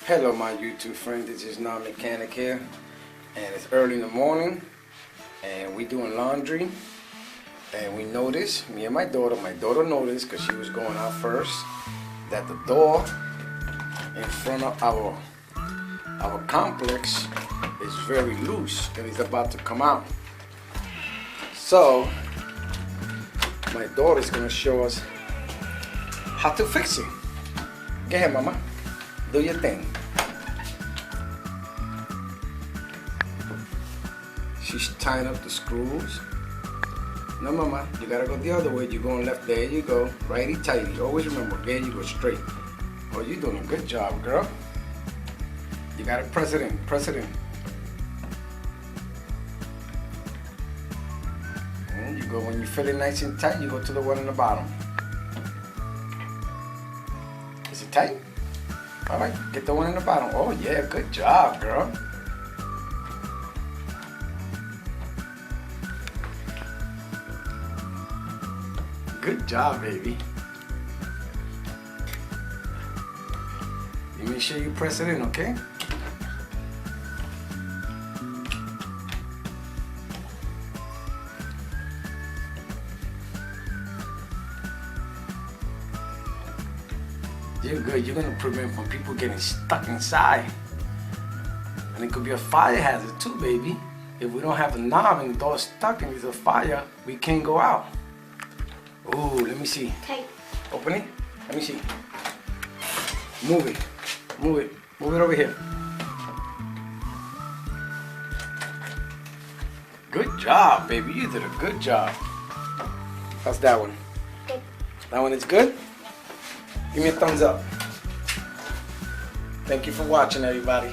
Hello my YouTube friend, this is Non-Mechanic here, and it's early in the morning and we doing laundry, and we noticed, me and my daughter noticed, because she was going out first, that the door in front of our complex is very loose and it's about to come out. So my daughter's gonna show us how to fix it. Go ahead, mama, do your thing. She's tying up the screws. No, mama, you gotta go the other way. You're going left. There you go. Righty tighty. Always remember, there you go, straight. Oh, you're doing a good job, girl. You gotta press it in. Press it in. And you go, when you feel it nice and tight, you go to the one on the bottom. Is it tight? All right, get the one in the bottom. Oh yeah, good job, girl. Good job, baby. You make sure you press it in, okay? You're good. You're gonna prevent from people getting stuck inside. And it could be a fire hazard too, baby. If we don't have the knob and the door's stuck and there's a fire, we can't go out. Ooh, let me see. Okay. Open it. Let me see. Move it. Move it. Move it over here. Good job, baby. You did a good job. How's that one? Good. That one is good? Give me a thumbs up. Thank you for watching, everybody.